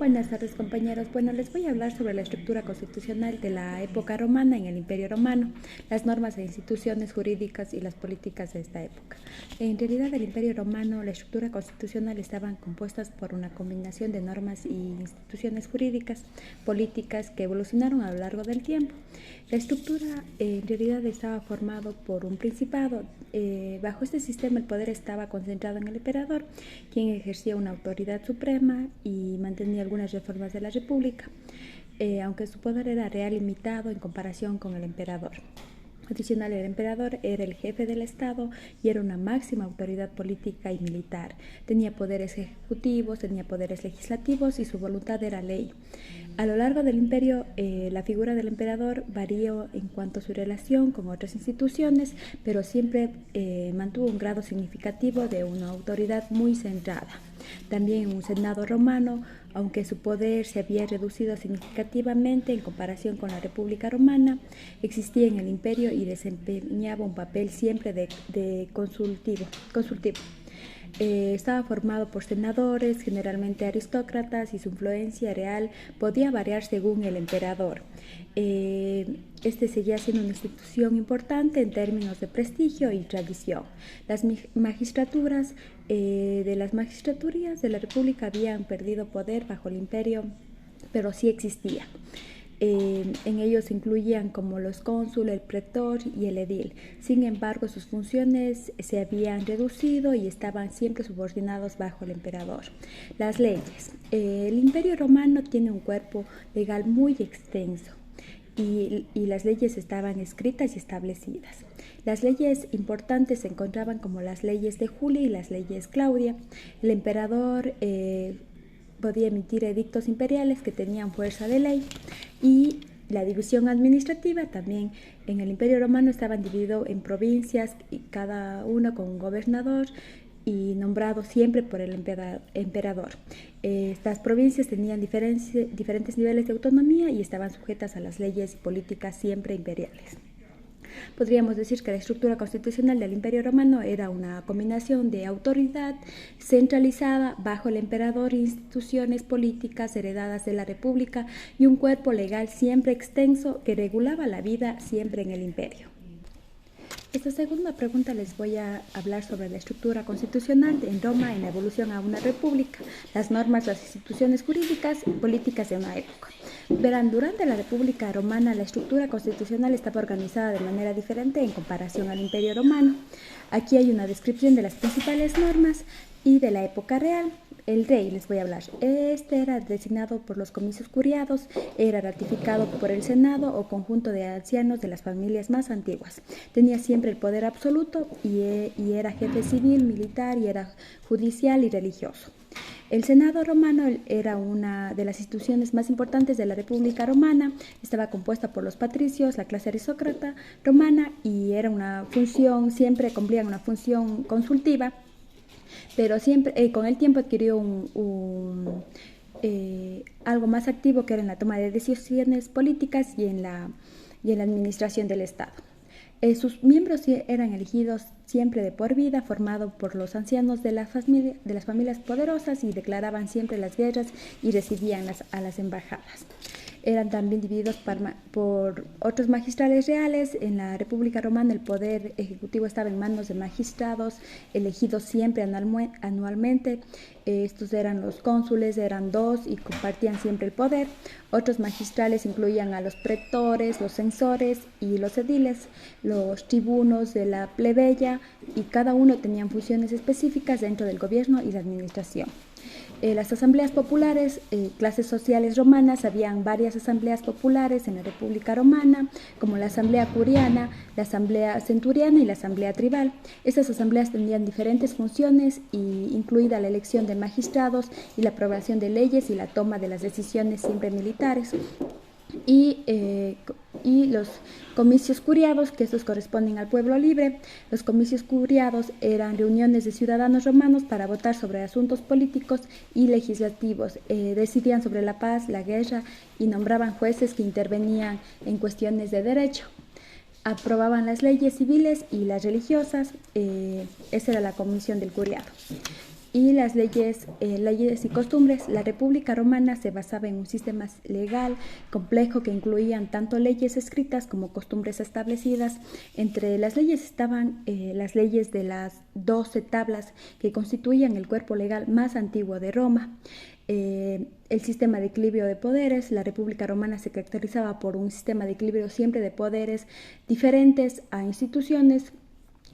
Buenas tardes, compañeros. Bueno, les voy a hablar sobre la estructura constitucional de la época romana en el Imperio Romano, las normas e instituciones jurídicas y las políticas de esta época. En realidad, el Imperio Romano, la estructura constitucional estaban compuestas por una combinación de normas y instituciones jurídicas, políticas que evolucionaron a lo largo del tiempo. La estructura en realidad estaba formado por un principado. Bajo este sistema el poder estaba concentrado en el emperador, quien ejercía una autoridad suprema y mantenía algunas reformas de la república, aunque su poder era real limitado en comparación con el emperador. Adicional, el emperador era el jefe del Estado y era una máxima autoridad política y militar. Tenía poderes ejecutivos, tenía poderes legislativos y su voluntad era ley. A lo largo del imperio, la figura del emperador varió en cuanto a su relación con otras instituciones, pero siempre mantuvo un grado significativo de una autoridad muy centrada. También en un senado romano, aunque su poder se había reducido significativamente en comparación con la República Romana, existía en el imperio y desempeñaba un papel siempre de consultivo. Estaba formado por senadores, generalmente aristócratas, y su influencia real podía variar según el emperador. Este seguía siendo una institución importante en términos de prestigio y tradición. Las magistraturas de las magistraturías de la República habían perdido poder bajo el imperio, pero sí existían. En ellos se incluían como los cónsules, el pretor y el edil. Sin embargo, sus funciones se habían reducido y estaban siempre subordinados bajo el emperador. Las leyes. El Imperio Romano tiene un cuerpo legal muy extenso y las leyes estaban escritas y establecidas. Las leyes importantes se encontraban como las leyes de Julia y las leyes Claudia. El emperador podía emitir edictos imperiales que tenían fuerza de ley, y la división administrativa también en el Imperio Romano estaban divididos en provincias, y cada uno con un gobernador y nombrado siempre por el emperador. Estas provincias tenían diferentes niveles de autonomía y estaban sujetas a las leyes y políticas siempre imperiales. Podríamos decir que la estructura constitucional del Imperio Romano era una combinación de autoridad centralizada bajo el emperador, instituciones políticas heredadas de la República y un cuerpo legal siempre extenso que regulaba la vida siempre en el imperio. Esta segunda pregunta les voy a hablar sobre la estructura constitucional en Roma en la evolución a una república, las normas, las instituciones jurídicas y políticas de una época. Verán, durante la República Romana la estructura constitucional estaba organizada de manera diferente en comparación al Imperio Romano. Aquí hay una descripción de las principales normas y de la época real. El rey, les voy a hablar. Este era designado por los comicios curiados, era ratificado por el Senado o conjunto de ancianos de las familias más antiguas. Tenía siempre el poder absoluto y era jefe civil, militar, y era judicial y religioso. El Senado romano era una de las instituciones más importantes de la República Romana. Estaba compuesta por los patricios, la clase aristócrata romana, y era una función, siempre cumplían una función consultiva, pero siempre con el tiempo adquirió algo más activo, que era en la toma de decisiones políticas y en la administración del Estado. Sus miembros eran elegidos siempre de por vida, formados por los ancianos de las familias poderosas, y declaraban siempre las guerras y recibían a las embajadas. Eran también divididos por otros magistrales reales. En la República Romana el poder ejecutivo estaba en manos de magistrados elegidos siempre anualmente. Estos eran los cónsules, eran 2 y compartían siempre el poder. Otros magistrales incluían a los pretores, los censores y los ediles, los tribunos de la plebeya, y cada uno tenían funciones específicas dentro del gobierno y la administración. Las asambleas populares, clases sociales romanas, habían varias asambleas populares en la República Romana, como la asamblea curiana, la asamblea centuriana y la asamblea tribal. Estas asambleas tenían diferentes funciones, incluida la elección de magistrados y la aprobación de leyes y la toma de las decisiones siempre militares. Y los comicios curiados, que estos corresponden al pueblo libre. Los comicios curiados eran reuniones de ciudadanos romanos para votar sobre asuntos políticos y legislativos. Decidían sobre la paz, la guerra, y nombraban jueces que intervenían en cuestiones de derecho. Aprobaban las leyes civiles y las religiosas. Esa era la comisión del curiado. y las leyes y costumbres. La República Romana se basaba en un sistema legal complejo que incluían tanto leyes escritas como costumbres establecidas. Entre las leyes estaban las leyes de las 12 tablas que constituían el cuerpo legal más antiguo de Roma. El sistema de equilibrio de poderes. La República Romana se caracterizaba por un sistema de equilibrio siempre de poderes diferentes a instituciones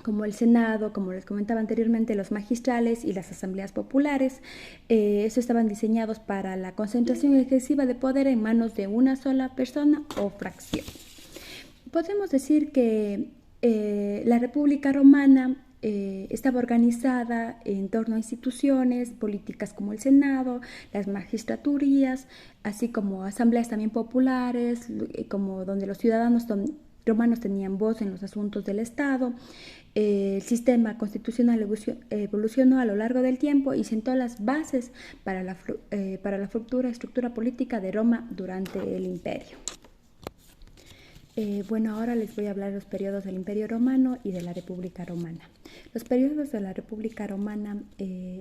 como el Senado, como les comentaba anteriormente, los magistrales y las asambleas populares. Estos estaban diseñados para la concentración excesiva de poder en manos de una sola persona o fracción. Podemos decir que la República Romana estaba organizada en torno a instituciones políticas como el Senado, las magistraturías, así como asambleas también populares, como donde los ciudadanos romanos tenían voz en los asuntos del Estado. El sistema constitucional evolucionó a lo largo del tiempo y sentó las bases para la futura estructura política de Roma durante el imperio. Bueno, ahora les voy a hablar de los periodos del Imperio Romano y de la República Romana. Los periodos de la República Romana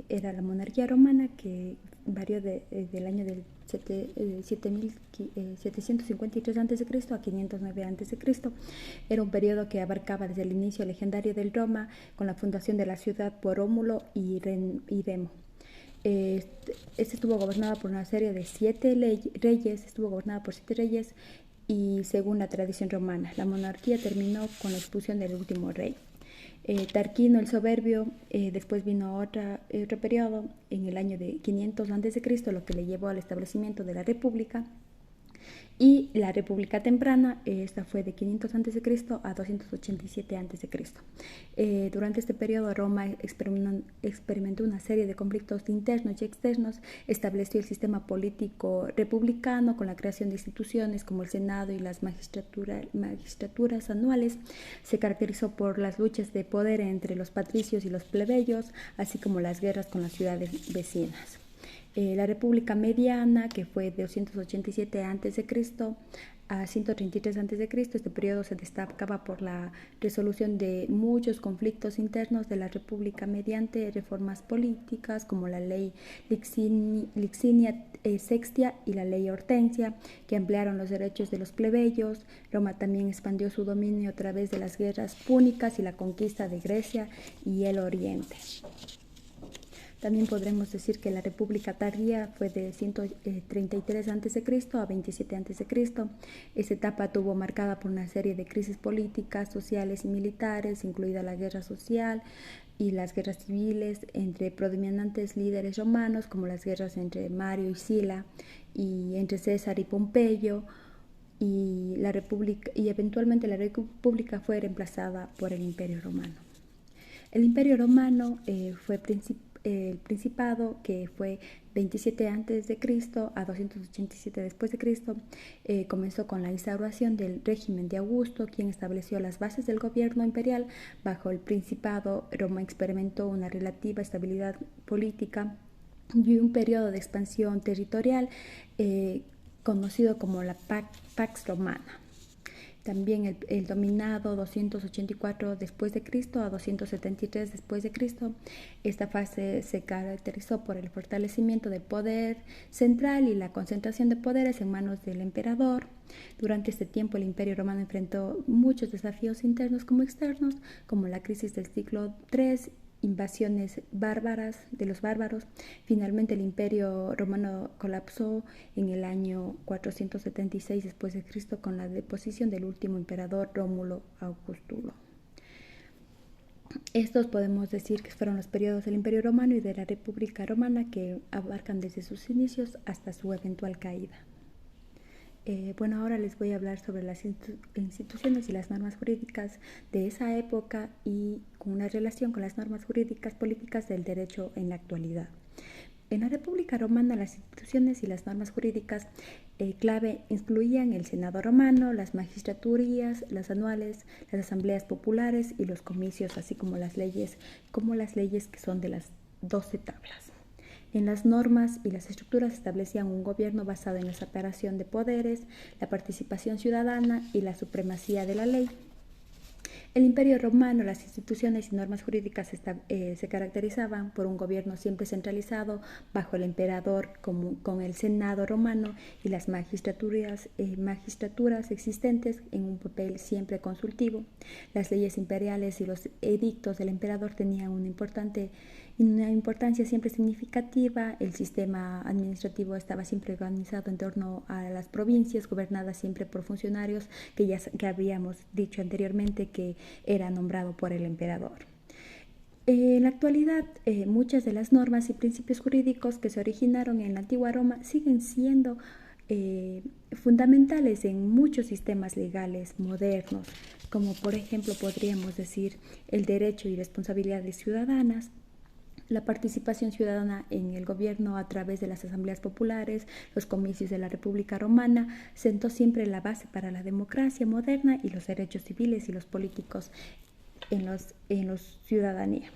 era la monarquía romana, que varió del año del 753 a.C. a 509 a.C. Era un periodo que abarcaba desde el inicio legendario del Roma, con la fundación de la ciudad por Rómulo y Remo. Estuvo gobernado por una serie de 7 reyes, y según la tradición romana, la monarquía terminó con la expulsión del último rey. Tarquino el Soberbio, después vino otro periodo en el año de 500 a.C., lo que le llevó al establecimiento de la República. Y la República Temprana, esta fue de 500 a.C. a 287 a.C. Durante este periodo Roma experimentó una serie de conflictos internos y externos, estableció el sistema político republicano con la creación de instituciones como el Senado y las magistraturas anuales. Se caracterizó por las luchas de poder entre los patricios y los plebeyos, así como las guerras con las ciudades vecinas. La República Mediana, que fue de 287 a.C. a 133 a.C., este periodo se destacaba por la resolución de muchos conflictos internos de la República mediante reformas políticas como la ley Lixinia Sextia y la ley Hortensia, que ampliaron los derechos de los plebeyos. Roma también expandió su dominio a través de las guerras púnicas y la conquista de Grecia y el Oriente. También podremos decir que la República Tardía fue de 133 a.C. a 27 a.C. Esta etapa estuvo marcada por una serie de crisis políticas, sociales y militares, incluida la guerra social y las guerras civiles entre predominantes líderes romanos, como las guerras entre Mario y Sila, y entre César y Pompeyo, y eventualmente la República fue reemplazada por el Imperio Romano. El Imperio Romano fue el Principado, que fue 27 a.C. a 287 después de Cristo, comenzó con la instauración del régimen de Augusto, quien estableció las bases del gobierno imperial. Bajo el Principado, Roma experimentó una relativa estabilidad política y un periodo de expansión territorial conocido como la Pax Romana. También el dominado 284 después de Cristo a 273 después de Cristo. Esta fase se caracterizó por el fortalecimiento del poder central y la concentración de poderes en manos del emperador. Durante este tiempo el Imperio Romano enfrentó muchos desafíos internos como externos, como la crisis del siglo III, invasiones bárbaras de los bárbaros. Finalmente el Imperio Romano colapsó en el año 476 después de Cristo con la deposición del último emperador Rómulo Augustulo. Estos podemos decir que fueron los periodos del Imperio Romano y de la República Romana, que abarcan desde sus inicios hasta su eventual caída. Bueno, ahora les voy a hablar sobre las instituciones y las normas jurídicas de esa época y con una relación con las normas jurídicas políticas del derecho en la actualidad. En la República Romana, las instituciones y las normas jurídicas clave incluían el Senado romano, las magistraturías, las anuales, las asambleas populares y los comicios, así como las leyes que son de las 12 tablas. En las normas y las estructuras establecían un gobierno basado en la separación de poderes, la participación ciudadana y la supremacía de la ley. El Imperio Romano, las instituciones y normas jurídicas se caracterizaban por un gobierno siempre centralizado bajo el emperador, con el Senado romano y las magistraturas existentes en un papel siempre consultivo. Las leyes imperiales y los edictos del emperador tenían una importancia siempre significativa. El sistema administrativo estaba siempre organizado en torno a las provincias, gobernadas siempre por funcionarios que habíamos dicho anteriormente que era nombrado por el emperador. En la actualidad, muchas de las normas y principios jurídicos que se originaron en la antigua Roma siguen siendo fundamentales en muchos sistemas legales modernos, como por ejemplo podríamos decir el derecho y responsabilidades ciudadanas, la participación ciudadana en el gobierno a través de las asambleas populares, los comicios de la República Romana, sentó siempre la base para la democracia moderna y los derechos civiles y los políticos en la ciudadanía.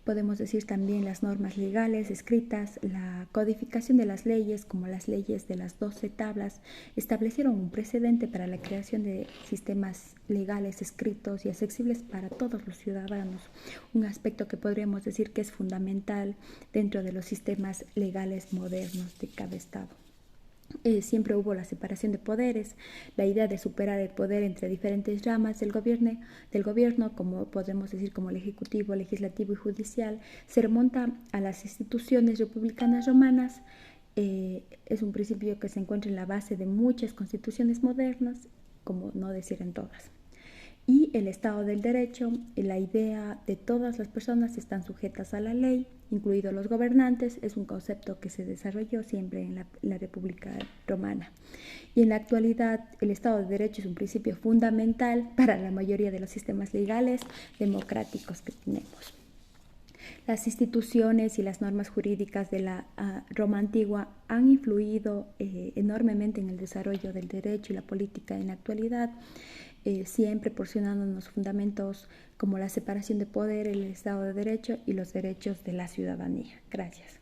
Podemos decir también las normas legales escritas, la codificación de las leyes, como las leyes de las 12 tablas, establecieron un precedente para la creación de sistemas legales escritos y accesibles para todos los ciudadanos, un aspecto que podríamos decir que es fundamental dentro de los sistemas legales modernos de cada estado. Siempre hubo la separación de poderes, la idea de superar el poder entre diferentes ramas del gobierno, como podemos decir como el ejecutivo, legislativo y judicial, se remonta a las instituciones republicanas romanas. Es un principio que se encuentra en la base de muchas constituciones modernas, como no decir en todas. Y el Estado del Derecho, la idea de todas las personas están sujetas a la ley, incluidos los gobernantes, es un concepto que se desarrolló siempre en la República Romana. Y en la actualidad, el Estado de Derecho es un principio fundamental para la mayoría de los sistemas legales democráticos que tenemos. Las instituciones y las normas jurídicas de la Roma antigua han influido enormemente en el desarrollo del derecho y la política en la actualidad, siempre proporcionándonos fundamentos como la separación de poder, el Estado de Derecho y los derechos de la ciudadanía. Gracias.